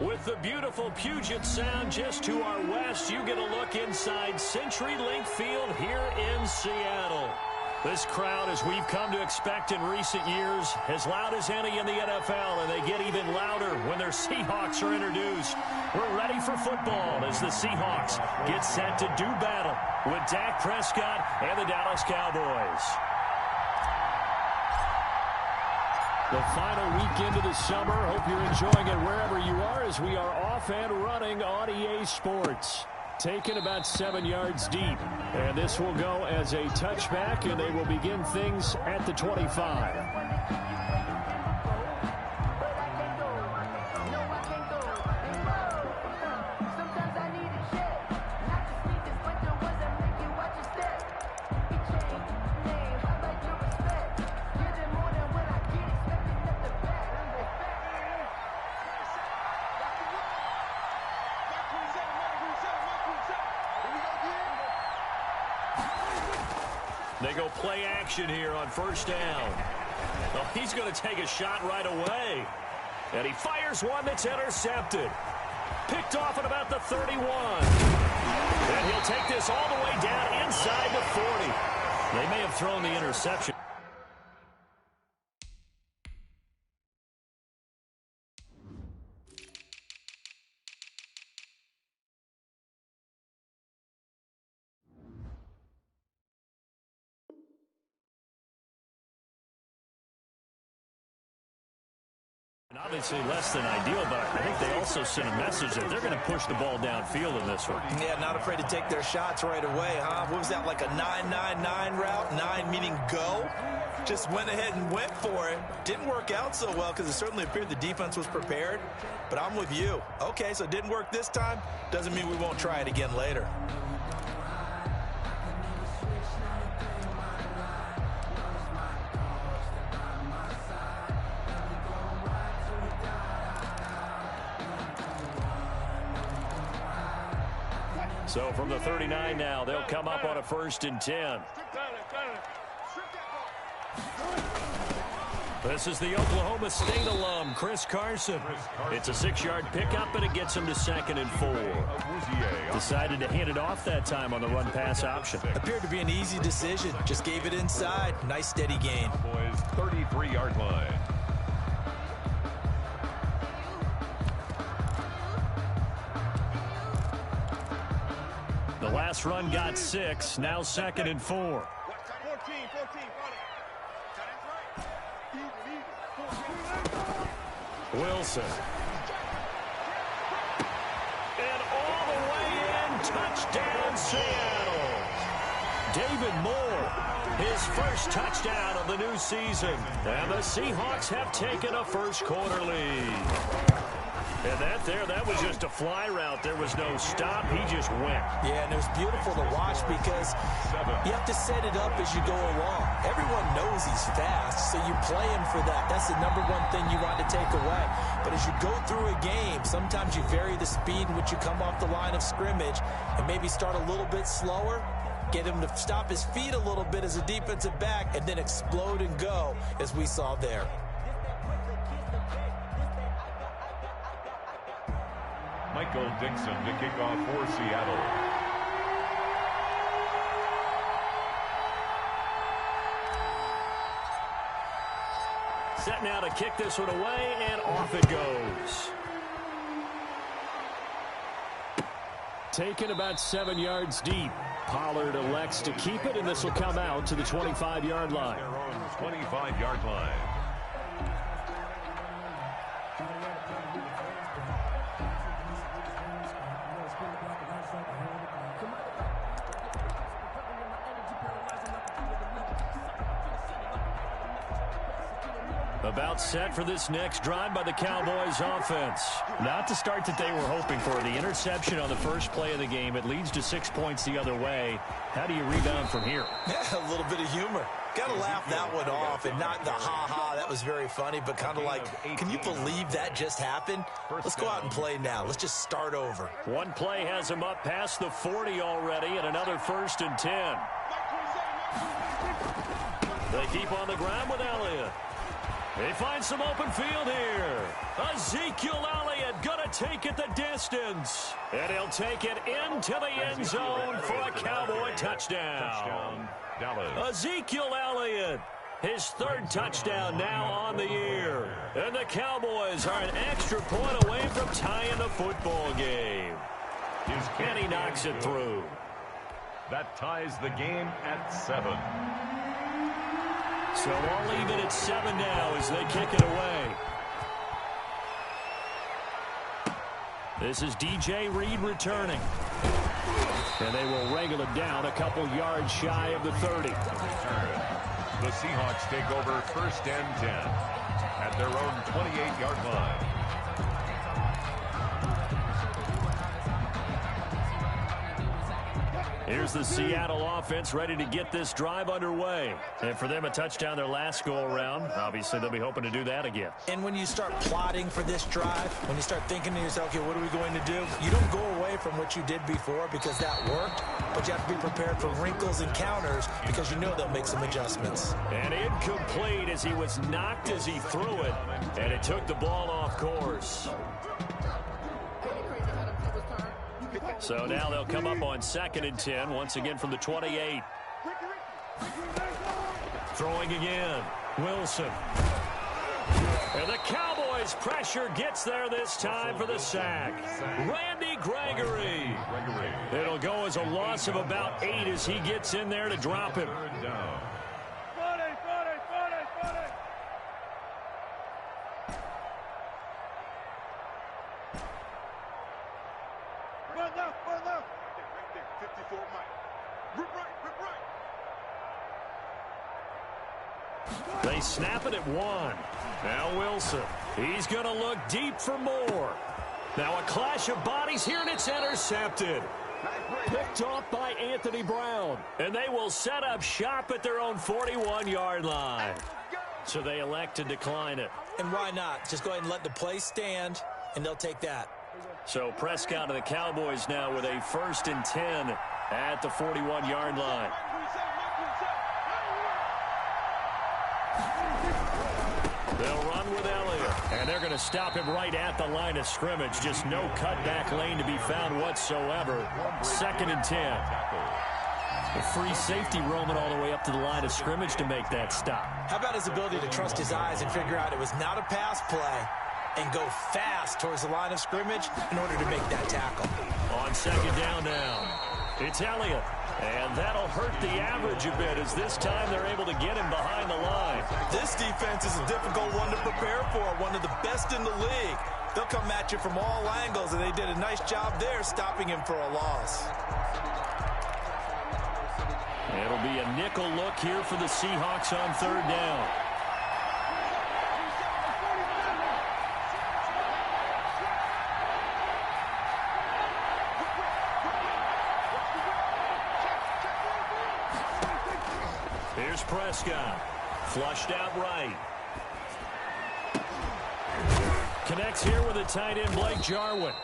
With the beautiful Puget Sound just to our west, you get a look inside CenturyLink Field here in Seattle. This crowd, as we've come to expect in recent years, as loud as any in the NFL, and they get even louder when their Seahawks are introduced. We're ready for football as the Seahawks get set to do battle with Dak Prescott and the Dallas Cowboys. The final weekend of the summer. Hope you're enjoying it wherever you are as we are off and running on EA Sports. Taken about 7 yards deep. And this will go as a touchback, and they will begin things at the 25. They go play action here on first down. Oh, he's going to take a shot right away. And he fires one that's intercepted. Picked off at about the 31. And he'll take this all the way down inside the 40. They may have thrown the interception. Obviously less than ideal, but I think they also sent a message that they're going to push the ball downfield in this one. Yeah, not afraid to take their shots right away, huh? What was that, like a 9-9-9 route? 9 meaning go? Just went ahead and went for it. Didn't work out so well because it certainly appeared the defense was prepared. But I'm with you. Okay, so it didn't work this time. Doesn't mean we won't try it again later. So from the 39 now, they'll come up on a 1st and 10. This is the Oklahoma State alum, Chris Carson. It's a 6-yard pickup, and it gets him to 2nd and 4. Decided to hand it off that time on the run-pass option. Appeared to be an easy decision. Just gave it inside. Nice, steady gain. Cowboys 33-yard line. The last run got 6, now 2nd and 4. Wilson. And all the way in, touchdown Seattle. David Moore, his first touchdown of the new season. And the Seahawks have taken a first-quarter lead. And that was just a fly route. There was no stop. He just went. Yeah, and it was beautiful to watch because you have to set it up as you go along. Everyone knows he's fast, so you play him for that. That's the number one thing you want to take away. But as you go through a game, sometimes you vary the speed in which you come off the line of scrimmage and maybe start a little bit slower, get him to stop his feet a little bit as a defensive back, and then explode and go, as we saw there. Michael Dixon to kick off for Seattle. Set now to kick this one away, and off it goes. Taken about 7 yards deep. Pollard elects to keep it, and this will come out to the 25-yard line. 25-yard line. About set for this next drive by the Cowboys offense. Not the start that they were hoping for. The interception on the first play of the game. It leads to 6 points the other way. How do you rebound from here? Yeah, a little bit of humor. Got to laugh that one off, and not the ha-ha, that was very funny, but kind of like, can you believe that just happened? Let's go out and play now. Let's just start over. One play has him up past the 40 already, and another 1st and 10. They keep on the ground with Elliott. They find some open field here. Ezekiel Elliott going to take it the distance. And he'll take it into the end zone for a Cowboy touchdown. Ezekiel Elliott, his third touchdown now on the year. And the Cowboys are an extra point away from tying the football game. And he knocks it through. That ties the game at 7. So we'll leave it at 7 now as they kick it away. This is DJ Reed returning. And they will wrangle it down a couple yards shy of the 30. The Seahawks take over 1st and 10 at their own 28-yard line. Here's the Seattle offense ready to get this drive underway. And for them, a touchdown their last go-around. Obviously, they'll be hoping to do that again. And when you start plotting for this drive, when you start thinking to yourself, okay, what are we going to do? You don't go away from what you did before because that worked, but you have to be prepared for wrinkles and counters because you know they'll make some adjustments. And incomplete as he was knocked as he threw it, and it took the ball off course. So now they'll come up on 2nd and 10, once again from the 28. Throwing again, Wilson. And the Cowboys' pressure gets there this time for the sack. Randy Gregory. It'll go as a loss of about 8 as he gets in there to drop him. They snap it at 1. Now Wilson. He's going to look deep for more. Now a clash of bodies here, and it's intercepted. Picked off by Anthony Brown. And they will set up shop at their own 41-yard line. So they elect to decline it. And why not? Just go ahead and let the play stand, and they'll take that. So Prescott and the Cowboys now with a 1st and 10 at the 41-yard line. They'll run with Elliott, and they're going to stop him right at the line of scrimmage. Just no cutback lane to be found whatsoever. 2nd and 10. A free safety roaming all the way up to the line of scrimmage to make that stop. How about his ability to trust his eyes and figure out it was not a pass play and go fast towards the line of scrimmage in order to make that tackle. On 2nd down now, it's Elliott. And that'll hurt the average a bit as this time they're able to get him behind the line. This defense is a difficult one to prepare for, one of the best in the league. They'll come at you from all angles, and they did a nice job there stopping him for a loss. It'll be a nickel look here for the Seahawks on 3rd down. Here's Prescott. Flushed out right. Connects here with a tight end, Blake Jarwin.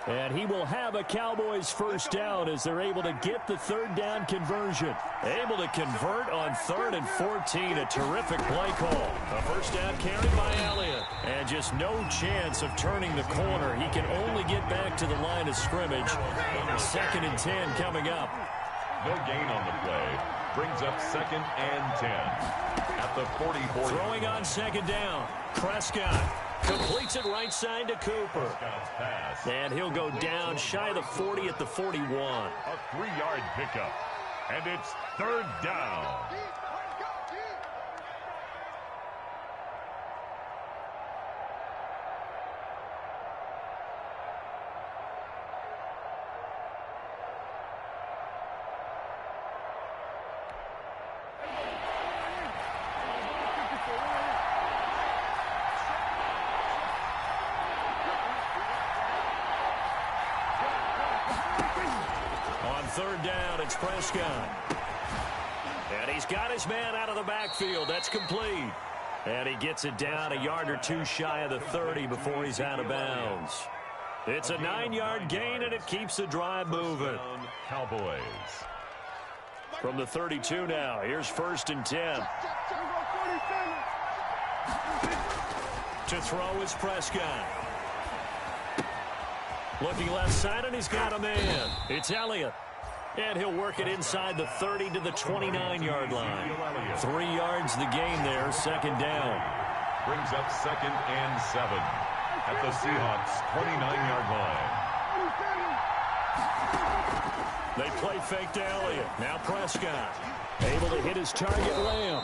And he will have a Cowboys 1st down as they're able to get the 3rd down conversion. Able to convert on 3rd and 14. A terrific play call. A 1st down carried by Elliott. And just no chance of turning the corner. He can only get back to the line of scrimmage. 2nd and 10 coming up. No gain on the play. Brings up 2nd and 10 at the 44. Throwing on 2nd down. Prescott completes it right side to Cooper. And he'll go down shy of the 40 at the 41. A 3-yard pickup. And it's 3rd down. On 3rd down, it's Prescott. And he's got his man out of the backfield. That's complete. And he gets it down a yard or 2 shy of the 30 before he's out of bounds. It's a 9-yard gain, and it keeps the drive moving. Cowboys. From the 32 now, here's 1st and 10. To throw is Prescott. Looking left side, and he's got a man. It's Elliott. And he'll work it inside the 30 to the 29-yard line. 3 yards the gain there, second down. Brings up 2nd and 7 at the Seahawks' 29-yard line. They play fake to Elliott. Now Prescott able to hit his target, Lamb.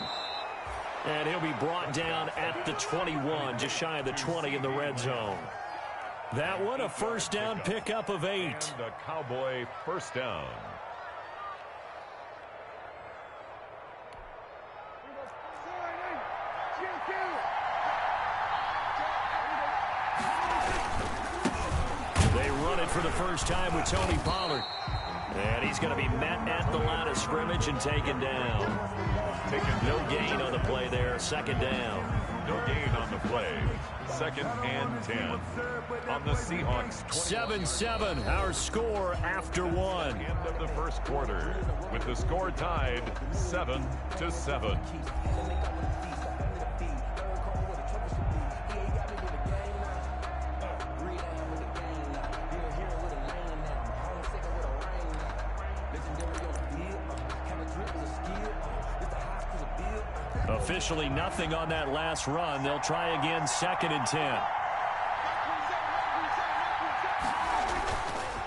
And he'll be brought down at the 21, just shy of the 20 in the red zone. That one, a first down pickup of 8. And a Cowboy first down. They run it for the first time with Tony Pollard. And he's going to be met at the line of scrimmage and taken down. No gain on the play there, second down. No gain on the play. 2nd and 10 on the Seahawks. 7-7, our score after 1. End of the first quarter with the score tied 7-7. Officially nothing on that last run. They'll try again, 2nd and 10.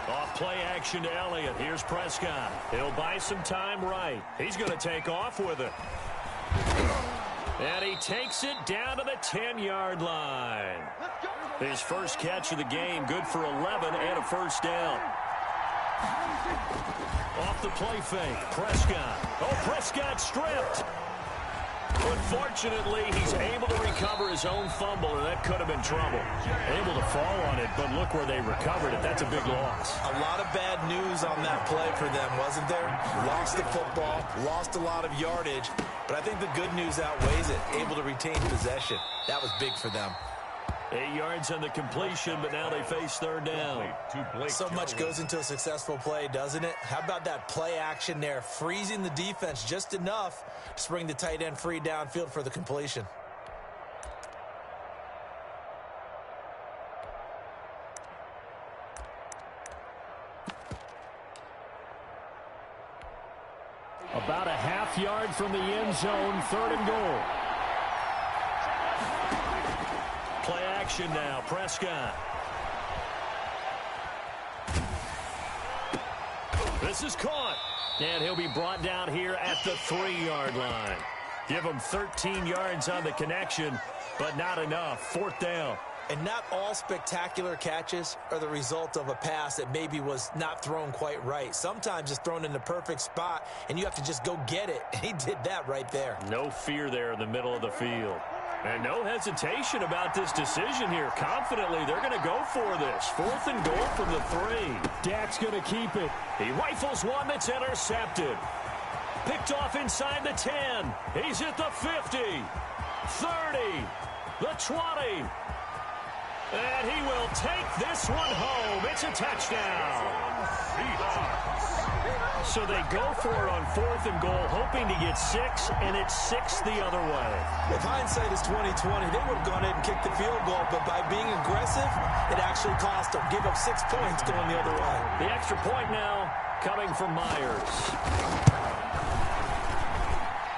Off play action to Elliott. Here's Prescott. He'll buy some time right. He's going to take off with it. And he takes it down to the 10-yard line. His first catch of the game, good for 11 and a first down. Off the play fake, Prescott. Oh, Prescott stripped. Unfortunately, he's able to recover his own fumble, or that could have been trouble. Able to fall on it, but look where they recovered it. That's a big loss. A lot of bad news on that play for them, wasn't there? Lost the football, lost a lot of yardage, but I think the good news outweighs it. Able to retain possession. That was big for them. 8 yards on the completion, but now they face third down. So much goes into a successful play, doesn't it? How about that play action there? Freezing the defense just enough to bring the tight end free downfield for the completion. About a half yard from the end zone, 3rd and goal. Play action now, Prescott. This is caught. And he'll be brought down here at the 3-yard line. Give him 13 yards on the connection, but not enough. 4th down. And not all spectacular catches are the result of a pass that maybe was not thrown quite right. Sometimes it's thrown in the perfect spot, and you have to just go get it. And he did that right there. No fear there in the middle of the field. And no hesitation about this decision here. Confidently, they're going to go for this. 4th and goal from the 3. Dak's going to keep it. He rifles one that's intercepted. Picked off inside the 10. He's at the 50. 30. The 20. And he will take this one home. It's a touchdown. So they go for it on 4th and goal, hoping to get 6, and it's 6 the other way. If hindsight is 20/20, they would have gone ahead and kicked the field goal, but by being aggressive, it actually cost them. Give up 6 points going the other way. The extra point now coming from Myers.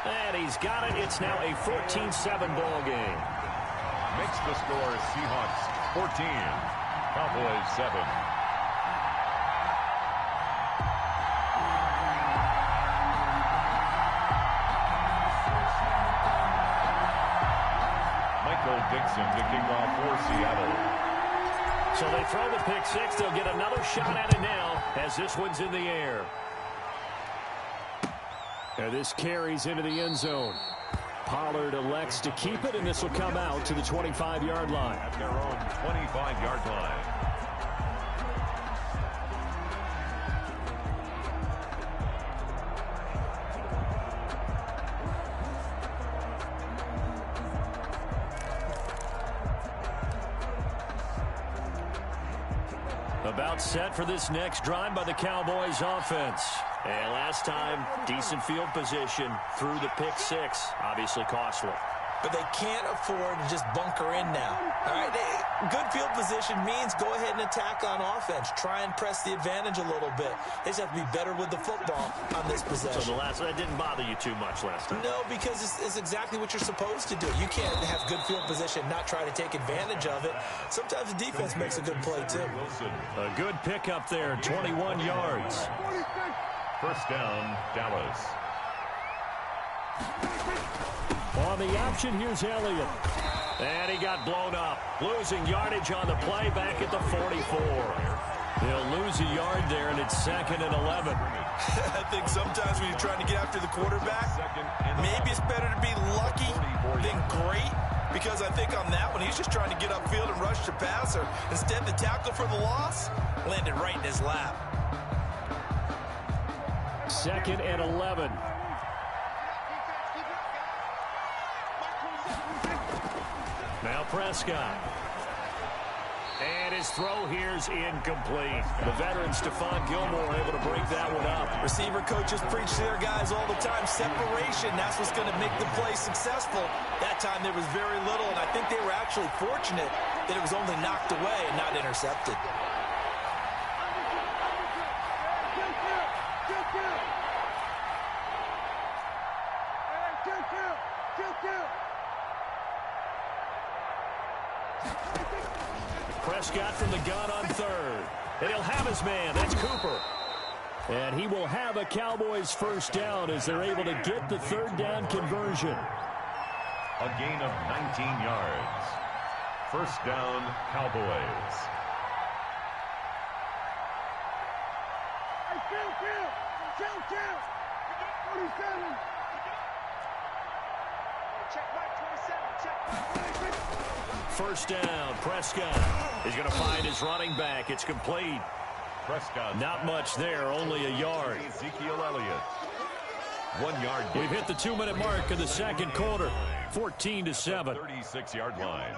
And he's got it. It's now a 14-7 ball game. Makes the score Seahawks 14, Cowboys 7. Dixon to kick off for Seattle. So they throw the pick 6. They'll get another shot at it now as this one's in the air. And this carries into the end zone. Pollard elects to keep it, and this will come out to the 25-yard line. At their own 25-yard line. About set for this next drive by the Cowboys offense. And last time, decent field position through the pick 6. Obviously costly. but they can't afford to just bunker in now. All right, good field position means go ahead and attack on offense. Try and press the advantage a little bit. They just have to be better with the football on this possession. So that didn't bother you too much last time? No, because it's exactly what you're supposed to do. You can't have good field position and not try to take advantage of it. Sometimes the defense makes a good play, too. A good pickup there, 21 yards. First down, Dallas. On the option, here's Elliott. And he got blown up. Losing yardage on the play back at the 44. They'll lose a yard there, and it's 2nd and 11. I think sometimes when you're trying to get after the quarterback, maybe it's better to be lucky than great, because I think on that one, he's just trying to get upfield and rush the passer. Instead, the tackle for the loss landed right in his lap. 2nd and 11. Now Prescott. And his throw here's incomplete. The veteran Stephon Gilmore able to break that one up. Receiver coaches preach to their guys all the time. Separation, that's what's going to make the play successful. That time there was very little, and I think they were actually fortunate that it was only knocked away and not intercepted. Prescott from the gun on 3rd. And he'll have his man. That's Cooper. And he will have a Cowboys first down as they're able to get the 3rd down conversion. A gain of 19 yards. First down, Cowboys. First down, Prescott is going to find his running back. It's complete. Prescott. Not much there, only a yard. Ezekiel Elliott. 1 yard. We've hit the 2-minute mark of the 2nd quarter. 14-7. 36-yard line.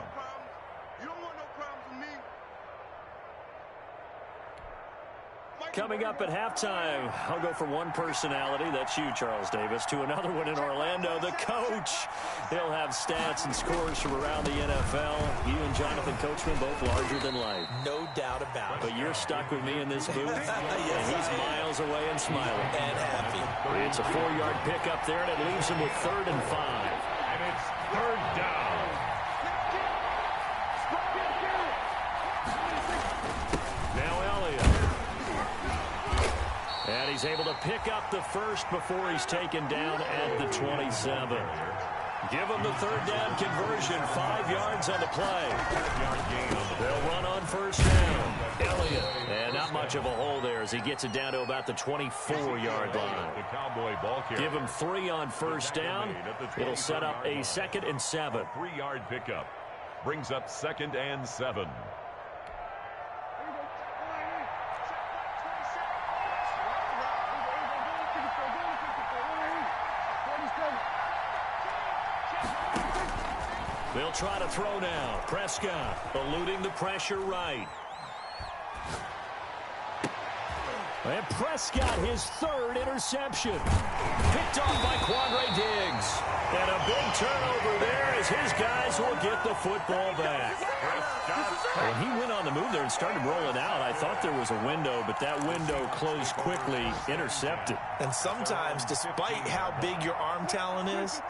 Coming up at halftime, I'll go from one personality, that's you, Charles Davis, to another one in Orlando, the coach. He'll have stats and scores from around the NFL. You and Jonathan Coachman both larger than life. No doubt about it. But you're stuck with me in this booth, yes, and he's miles away and smiling. And happy. It's a 4-yard pickup there, and it leaves him with 3rd and 5. And it's 3rd down. And he's able to pick up the first before he's taken down at the 27. Give him the 3rd down conversion. 5 yards on the play. They'll run on first down. Elliott. And not much of a hole there as he gets it down to about the 24-yard line. Give him 3 on first down. It'll set up a 2nd and 7. 3-yard pickup. Brings up 2nd and 7. They'll try to throw now. Prescott eluding the pressure right. And Prescott, his 3rd interception. Picked off by Quandre Diggs. And a big turnover there as his guys will get the football back. When he went on the move there and started rolling out, I thought there was a window, but that window closed quickly, intercepted. And sometimes, despite how big your arm talent is,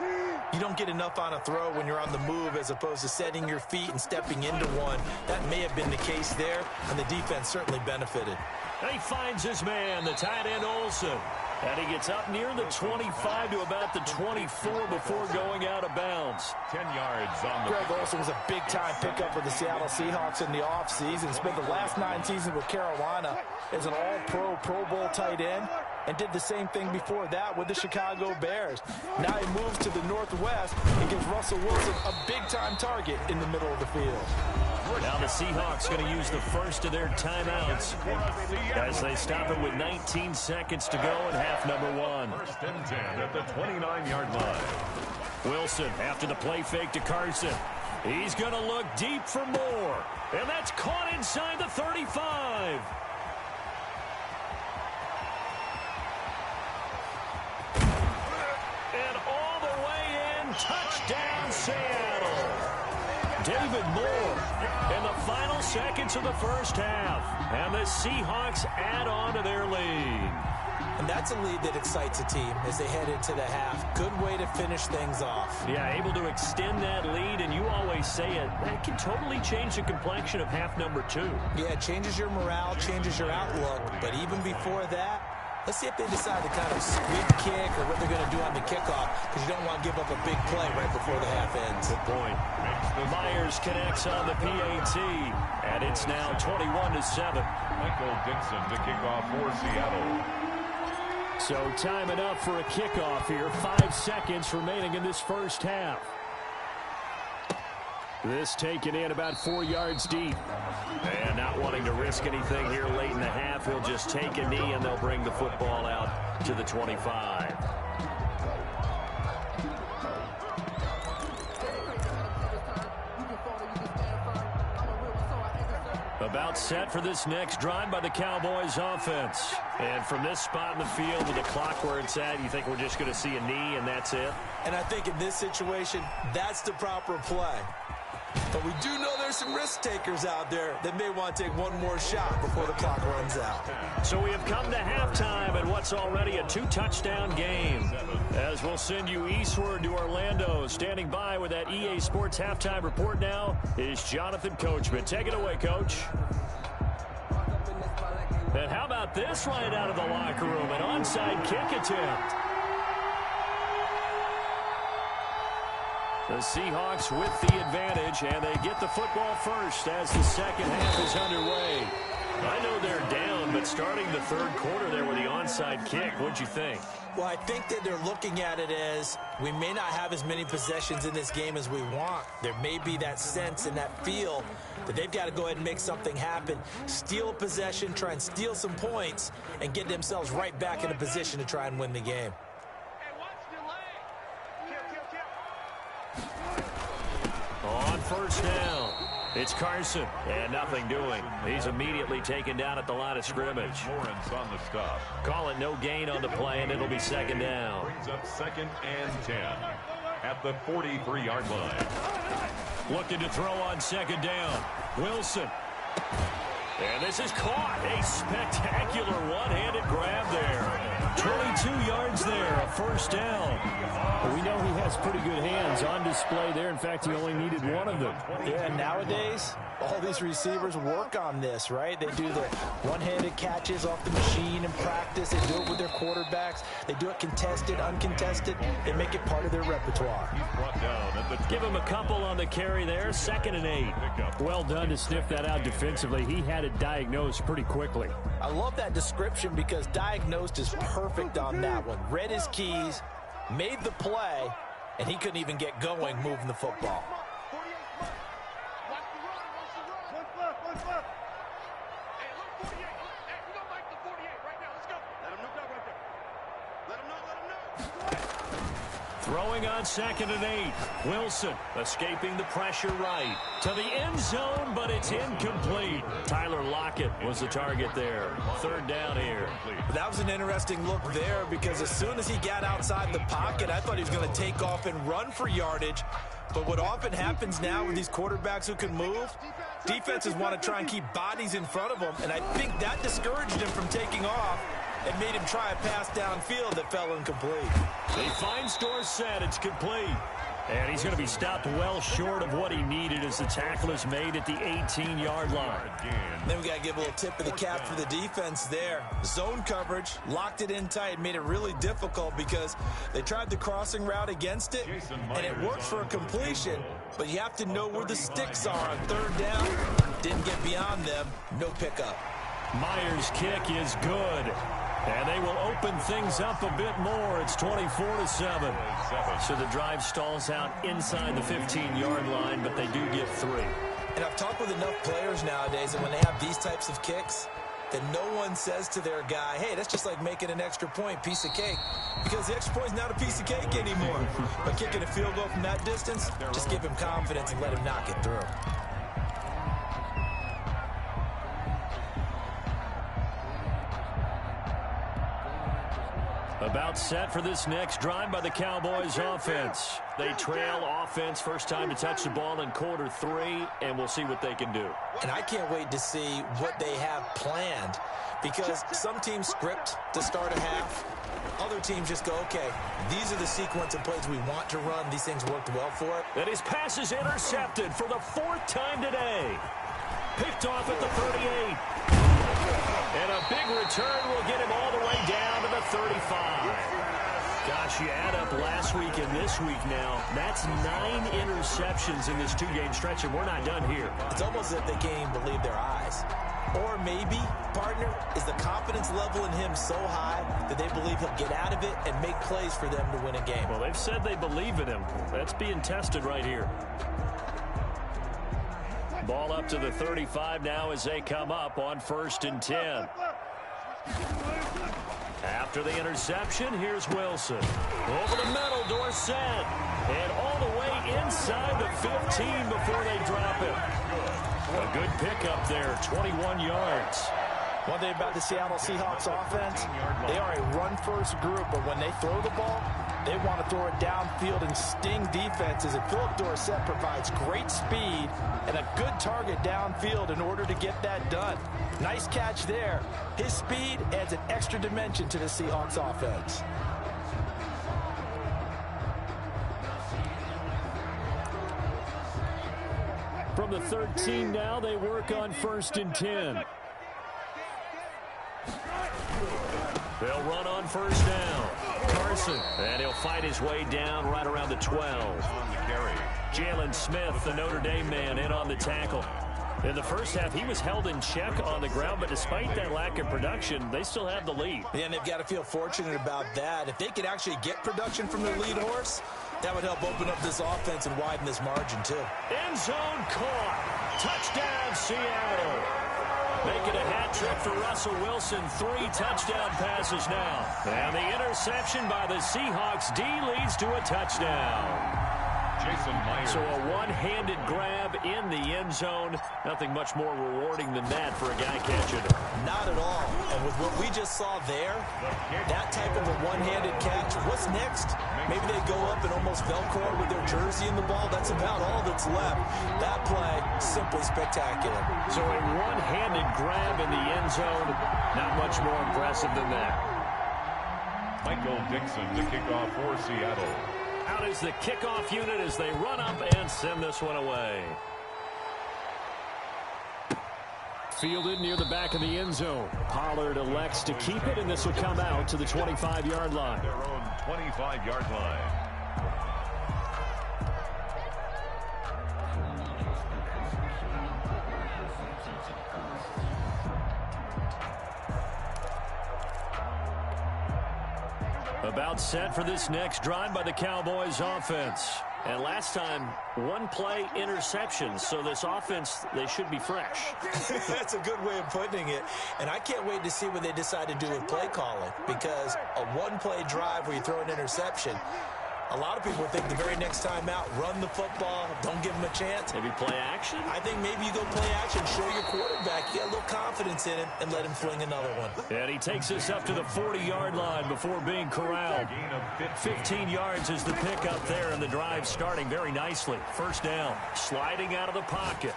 you don't get enough on a throw when you're on the move as opposed to setting your feet and stepping into one. That may have been the case there, and the defense certainly benefited. And he finds his man, the tight end Olsen. And he gets up near the 25 to about the 24 before going out of bounds. 10 yards on the Greg Olsen was a big-time pickup for the Seattle Seahawks in the offseason. Spent the last 9 seasons with Carolina as an all-pro, Pro Bowl tight end, and did the same thing before that with the Chicago Bears. Now he moves to the Northwest and gives Russell Wilson a big-time target in the middle of the field. Now the Seahawks going to use the first of their timeouts as they stop it with 19 seconds to go in half number 1. 1st and 10 at the 29-yard line. Wilson after the play fake to Carson. He's going to look deep for more. And that's caught inside the 35. And all the way in, touchdown Seattle. David Moore in the final seconds of the first half. And the Seahawks add on to their lead. And that's a lead that excites a team as they head into the half. Good way to finish things off. Yeah, able to extend that lead, and you always say it, that can totally change the complexion of half number 2. Yeah, it changes your morale, changes your outlook. But even before that, let's see if they decide to kind of squib kick or what they're going to do on the kickoff, because you don't want to give up a big play right before the half ends. Good point. Myers connects on the PAT, and it's now 21-7. Michael Dixon to kick off for Seattle. So time enough for a kickoff here. 5 seconds remaining in this first half. This taken in about 4 yards deep. And not wanting to risk anything here late in the half, he'll just take a knee and they'll bring the football out to the 25. About set for this next drive by the Cowboys offense. And from this spot in the field with the clock where it's at, you think we're just going to see a knee and that's it? And I think in this situation, that's the proper play. But we do know there's some risk takers out there that may want to take one more shot before the clock runs out. So we have come to halftime at what's already a 2-touchdown game. As we'll send you eastward to Orlando. Standing by with that EA Sports halftime report now is Jonathan Coachman. Take it away, Coach. And how about this right out of the locker room? An onside kick attempt. The Seahawks with the advantage, and they get the football first as the second half is underway. I know they're down, but starting the third quarter there with the onside kick, what'd you think? Well, I think that they're looking at it as we may not have as many possessions in this game as we want. There may be that sense and that feel that they've got to go ahead and make something happen, steal a possession, try and steal some points, and get themselves right back in a position to try and win the game. On first down, it's Carson, and nothing doing. He's immediately taken down at the line of scrimmage. Lawrence on the stop. Call it no gain on the play, and it'll be second down. Brings up 2nd and 10 at the 43-yard line. Looking to throw on second down. Wilson. And this is caught. A spectacular one-handed grab there. 22 yards there, a first down. Well, we know he has pretty good hands on display there. In fact, he only needed one of them. Yeah, nowadays, all these receivers work on this, right? They do the one-handed catches off the machine in practice. They do it with their quarterbacks. They do it contested, uncontested. They make it part of their repertoire. Give him a couple on the carry there. 2nd and 8. Well done to sniff that out defensively. He had it diagnosed pretty quickly. I love that description because diagnosed is perfect on that one. Read his keys, made the play, and he couldn't even get going moving the football. Throwing on 2nd and 8. Wilson escaping the pressure right to the end zone, but it's incomplete. Tyler Lockett was the target there. 3rd down here. That was an interesting look there because as soon as he got outside the pocket, I thought he was going to take off and run for yardage. But what often happens now with these quarterbacks who can move, defenses want to try and keep bodies in front of them, and I think that discouraged him from taking off and made him try a pass downfield that fell incomplete. He finds Dorsett. It's complete. And he's going to be stopped well short of what he needed as the tackle is made at the 18-yard line. Then we got to give a little tip of the cap for the defense there. Zone coverage, locked it in tight, made it really difficult because they tried the crossing route against it, and it worked for a completion, but you have to know where the sticks are on 3rd down. Didn't get beyond them. No pickup. Myers' kick is good. And they will open things up a bit more. It's 24-7. So the drive stalls out inside the 15-yard line, but they do get 3. And I've talked with enough players nowadays, and when they have these types of kicks, then no one says to their guy, hey, that's just like making an extra point, piece of cake. Because the extra point is not a piece of cake anymore. But kicking a field goal from that distance, just give him confidence and let him knock it through. About set for this next drive by the Cowboys offense. They trail offense first time to touch the ball in quarter 3, and we'll see what they can do. And I can't wait to see what they have planned, because some teams script to start a half. Other teams just go, okay, these are the sequence of plays we want to run. These things worked well for it. And his pass is intercepted for the 4th time today. Picked off at the 38. And a big return will get him all the way down to the 35. Gosh, you add up last week and this week now, that's 9 interceptions in this 2-game stretch, and we're not done here. It's almost as if they can't even believe their eyes. Or maybe, partner, is the confidence level in him so high that they believe he'll get out of it and make plays for them to win a game. Well, they've said they believe in him. That's being tested right here. Ball up to the 35 now as they come up on 1st and 10. After the interception, here's Wilson. Over the middle, Dorsett. And all the way inside the 15 before they drop it. A good pickup there, 21 yards. One thing about the Seattle Seahawks offense, they are a run-first group, but when they throw the ball, they want to throw it downfield and sting defenses. And Philip Dorsett provides great speed and a good target downfield in order to get that done. Nice catch there. His speed adds an extra dimension to the Seahawks offense. From the 13 now, they work on 1st and 10. They'll run on 1st down. Carson, and he'll fight his way down right around the 12. On the carry. Jalen Smith, the Notre Dame man, in on the tackle. In the first half, he was held in check on the ground, but despite that lack of production, they still have the lead. Yeah, and they've got to feel fortunate about that. If they could actually get production from their lead horse, that would help open up this offense and widen this margin, too. End zone caught. Touchdown, Seattle. Making a hat trick for Russell Wilson. 3 touchdown passes now. And the interception by the Seahawks D leads to a touchdown. Jason Myers. So a one-handed grab in the end zone. Nothing much more rewarding than that for a guy catching it. Not at all. And with what we just saw there, that type of a one-handed catch, what's next? Maybe they go up and almost Velcro with their jersey in the ball. That's about all that's left. That play, simply spectacular. So a one-handed grab in the end zone. Not much more impressive than that. Michael Dixon to kick off for Seattle. Out is the kickoff unit as they run up and send this one away. Fielded near the back of the end zone. Pollard elects to keep it, and this will come out to the 25-yard line. Their own 25-yard line. About set for this next drive by the Cowboys offense. And last time, one play interception. So this offense, they should be fresh. That's a good way of putting it. And I can't wait to see what they decide to do with play calling. Because a one-play drive where you throw an interception, a lot of people think the very next time out, run the football, don't give them a chance. Maybe play action? I think maybe you go play action, show your quarterback. You got a little confidence in him, and let him fling another one. And he takes us up to the 40-yard line before being corralled. 15 yards is the pickup there, and the drive starting very nicely. 1st down, sliding out of the pocket.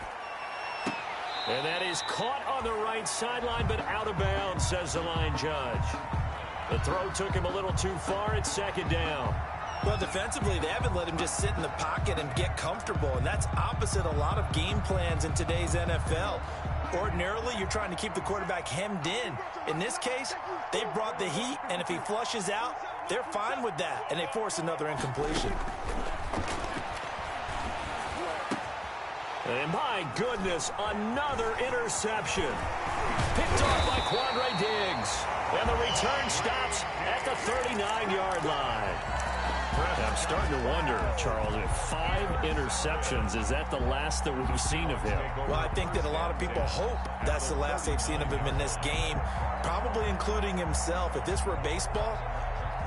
And that is caught on the right sideline, but out of bounds, says the line judge. The throw took him a little too far. It's 2nd down. Well, defensively, they haven't let him just sit in the pocket and get comfortable, and that's opposite a lot of game plans in today's NFL. Ordinarily, you're trying to keep the quarterback hemmed in. In this case, they brought the heat, and if he flushes out, they're fine with that, and they force another incompletion. And my goodness, another interception. Picked off by Quandre Diggs. And the return stops at the 39-yard line. I'm starting to wonder, Charles, if 5 interceptions, is that the last that we've seen of him? Well, I think that a lot of people hope that's the last they've seen of him in this game, probably including himself. If this were baseball,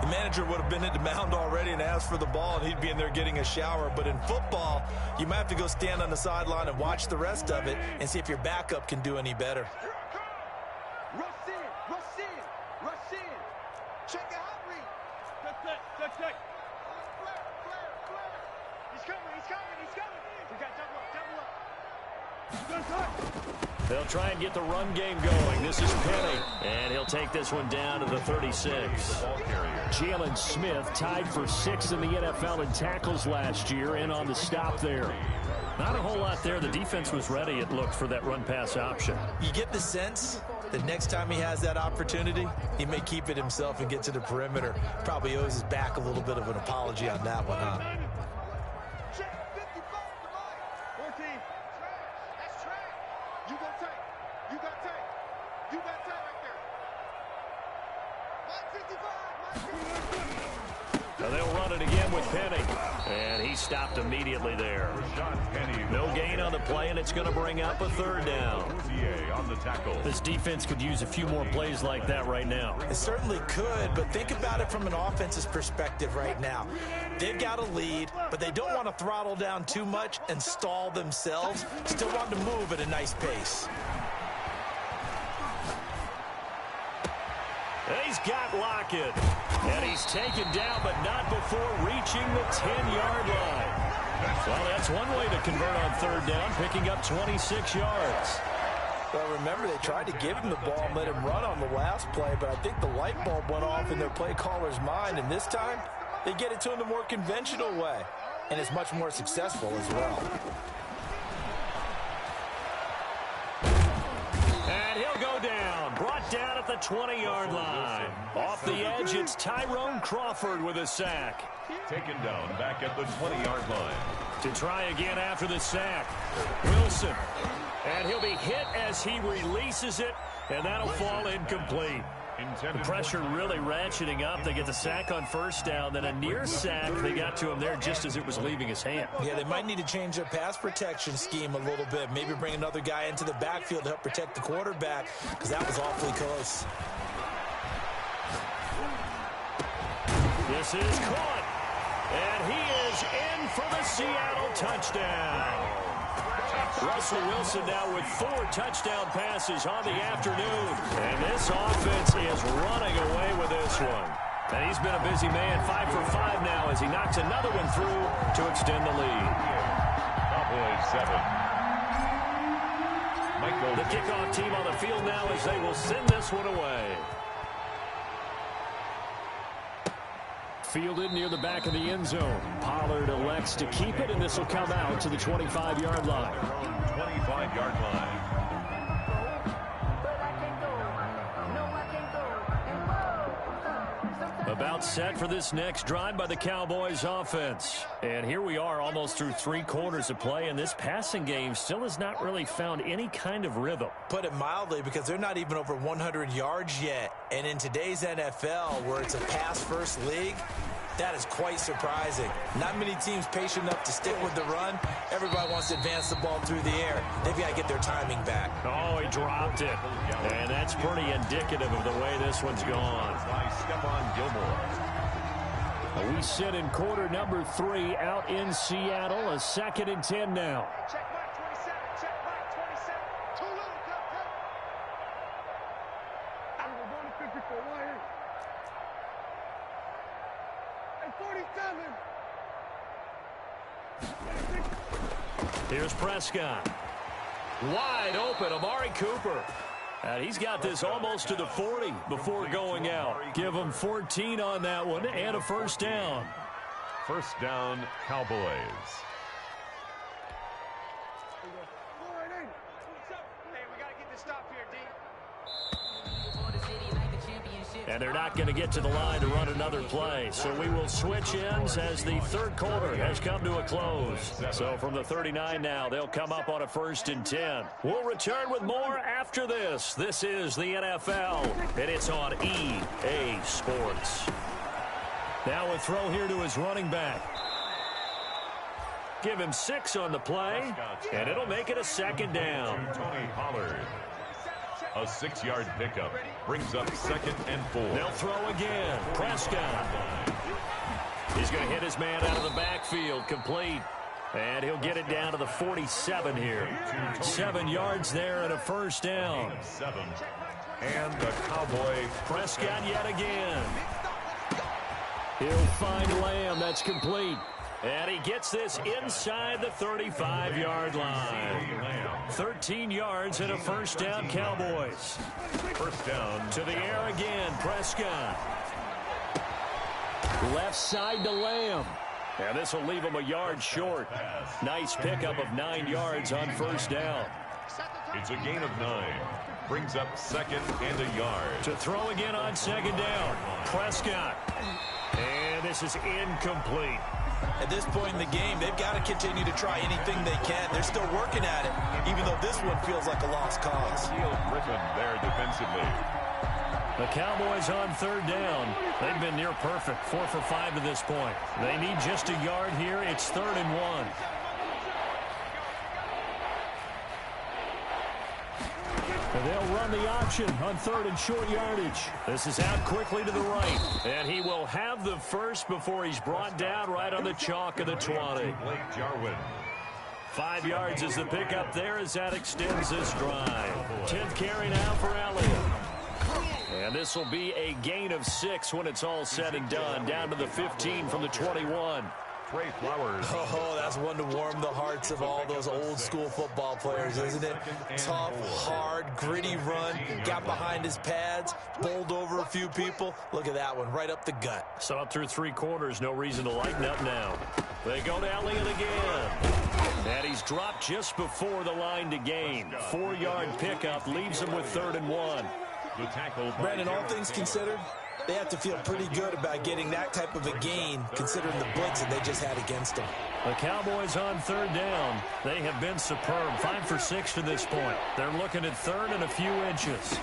the manager would have been at the mound already and asked for the ball, and he'd be in there getting a shower. But in football, you might have to go stand on the sideline and watch the rest of it and see if your backup can do any better. They'll try and get the run game going. This is Penny, and he'll take this one down to the 36. Jalen Smith tied for 6th in the NFL in tackles last year, and on the stop there. Not a whole lot there. The defense was ready, it looked, for that run-pass option. You get the sense that next time he has that opportunity, he may keep it himself and get to the perimeter. Probably owes his back a little bit of an apology on that one, huh? Now they'll run it again with Penny. And he stopped immediately there. No gain on the play, and it's going to bring up a 3rd down. On the tackle. This defense could use a few more plays like that right now. It certainly could, but think about it from an offense's perspective right now. They've got a lead, but they don't want to throttle down too much and stall themselves. Still want to move at a nice pace. He's got Lockett. And he's taken down, but not before reaching the 10-yard line. Well, that's one way to convert on 3rd down, picking up 26 yards. Well, remember, they tried to give him the ball and let him run on the last play, but I think the light bulb went off in their play caller's mind, and this time they get it to him the more conventional way, and it's much more successful as well. And he'll go down, brought down at the 20-yard line. Off the edge, it's Tyrone Crawford with a sack. Taken down back at the 20-yard line. To try again after the sack, Wilson. And he'll be hit as he releases it, and that'll fall incomplete. The pressure really ratcheting up. They get the sack on 1st down, then a near sack. They got to him there just as it was leaving his hand. Yeah, they might need to change their pass protection scheme a little bit. Maybe bring another guy into the backfield to help protect the quarterback, because that was awfully close. This is caught, and he is in for the Seattle touchdown. Russell Wilson now with 4 touchdown passes on the afternoon. And this offense is running away with this one. And he's been a busy man, 5 for 5 now as he knocks another one through to extend the lead. Cowboys 7. The kickoff team on the field now as they will send this one away. Fielded near the back of the end zone. Pollard elects to keep it, and this will come out to the 25-yard line. 25-yard line. About set for this next drive by the Cowboys offense. And here we are almost through 3 quarters of play, and this passing game still has not really found any kind of rhythm. Put it mildly, because they're not even over 100 yards yet. And in today's NFL, where it's a pass-first league, that is quite surprising. Not many teams patient enough to stick with the run. Everybody wants to advance the ball through the air. They've got to get their timing back. Oh, he dropped it. And that's pretty indicative of the way this one's gone. By Stephon Gilmore. We sit in quarter number 3 out in Seattle. A 2nd and 10 now. Check back 27. Check back 27. Too little, Captain. We're going to 54. Why? And 47. Here's Prescott. Wide open, Amari Cooper. And he's got this almost to the 40 before going out. Give him 14 on that one and a 1st down. 1st down, Cowboys. Hey, we got to get this stop here, D. And they're not going to get to the line to run another play. So we will switch ends as the 3rd quarter has come to a close. So from the 39 now, they'll come up on a 1st and 10. We'll return with more after this. This is the NFL, and it's on EA Sports. Now a throw here to his running back. Give him 6 on the play, and it'll make it a 2nd down. Tony Pollard. A 6-yard pickup brings up 2nd and 4. They'll throw again. Prescott. He's going to hit his man out of the backfield. Complete. And he'll get it down to the 47 here. 7 yards there and a 1st down. 7. And the Cowboy. Prescott yet again. He'll find Lamb. That's complete. And he gets this inside the 35-yard line. 13 yards and a first down, Cowboys. First down. To the air again, Prescott. Left side to Lamb. And this will leave him a yard short. Nice pickup of 9 yards on first down. It's a gain of 9. Brings up second and a yard. To throw again on second down, Prescott. And this is incomplete. At this point in the game, they've got to continue to try anything they can. They're still working at it, even though this one feels like a lost cause. Griffin there defensively. The Cowboys on third down. They've been near perfect, 4 for 5 to this point. They need just a yard here. It's 3rd and 1. And they'll run the option on 3rd and short yardage. This is out quickly to the right. And he will have the first before he's brought down right on the chalk of the 20. 5 yards is the pickup there as that extends this drive. 10th carry now for Elliott. And this will be a gain of 6 when it's all said and done. Down to the 15 from the 21. Trey Flowers. Oh, that's one to warm the hearts of all those old school football players, isn't it? Tough, hard, gritty run. Got behind his pads, bowled over a few people. Look at that one, right up the gut. So up through 3 quarters, no reason to lighten up now. They go to Elliott again. And he's dropped just before the line to gain. 4-yard pickup leaves him with 3rd and 1. The tackle. Brandon, all things considered, they have to feel pretty good about getting that type of a gain, considering the blitz that they just had against them. The Cowboys on 3rd down. They have been superb. 5 for 6 to this point. They're looking at 3rd and a few inches.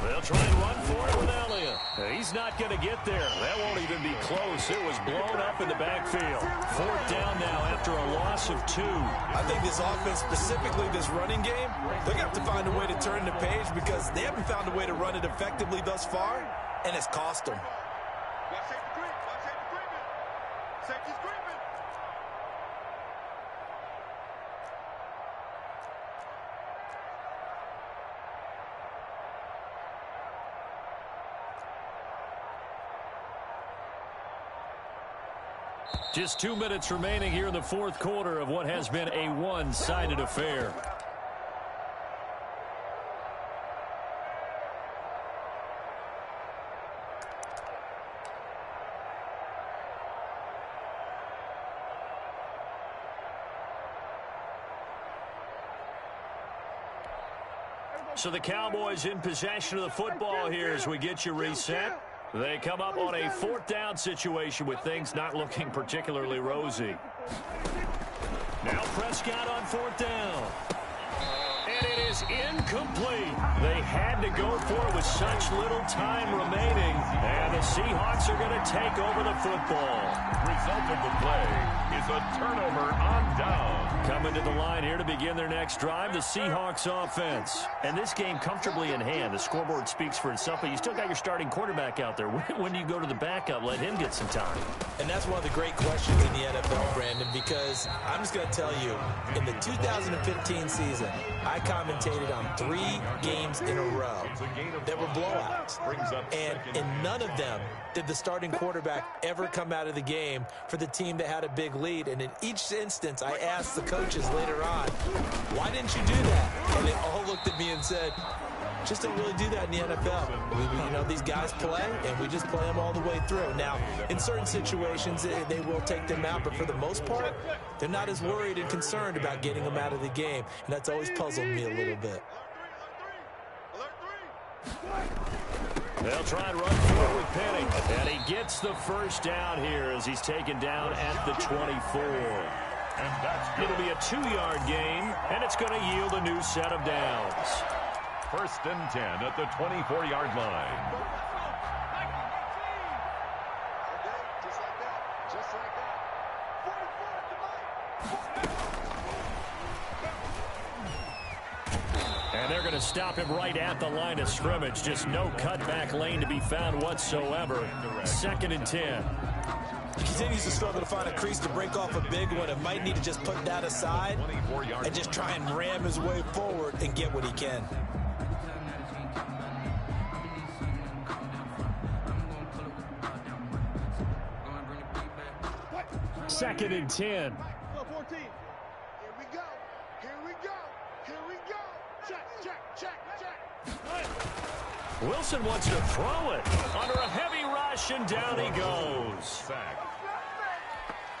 They'll try and run for it with Elliott. He's not going to get there. That won't even be close. It was blown up in the backfield. 4th down now after a loss of 2. I think this offense, specifically this running game, they're going to have to find a way to turn the page because they haven't found a way to run it effectively thus far, and it's cost them. Safety's creeping. Just 2 minutes remaining here in the 4th quarter of what has been a one-sided affair. So the Cowboys in possession of the football here as we get you reset. They come up on a 4th down situation with things not looking particularly rosy. Now Prescott on 4th down. And it is incomplete. They had to go for it with such little time remaining. And the Seahawks are going to take over the football. Result of the play is a turnover on down. Coming to the line here to begin their next drive, the Seahawks offense. And this game comfortably in hand. The scoreboard speaks for itself, but you still got your starting quarterback out there. When do you go to the backup? Let him get some time. And that's one of the great questions in the NFL, Brandon, because I'm just going to tell you, in the 2015 season, I commentated on 3 games in a row that were blowouts. And in none of them did the starting quarterback ever come out of the game for the team that had a big lead. And in each instance, I asked the coaches later on, why didn't you do that? And they all looked at me and said, just don't really do that in the NFL. These guys play, and we just play them all the way through. Now, in certain situations, they will take them out, but for the most part, they're not as worried and concerned about getting them out of the game, and that's always puzzled me a little bit. They'll try and run forward with Penny, and he gets the first down here as he's taken down at the 24. And it'll be a 2-yard gain, and it's going to yield a new set of downs. 1st and 10 at the 24-yard line. Just like that. Just like that. And they're going to stop him right at the line of scrimmage. Just no cutback lane to be found whatsoever. 2nd and 10. He continues to struggle to find a crease to break off a big one. It might need to just put that aside and just try and ram his way forward and get what he can. 2nd and 10. 14. Here we go. Here we go. Here we go. Check, check, check, check. Wilson wants to throw it under a heavy rush, and down he goes. Sack.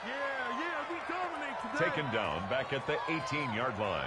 Yeah, we dominate today. Taken down back at the 18-yard line.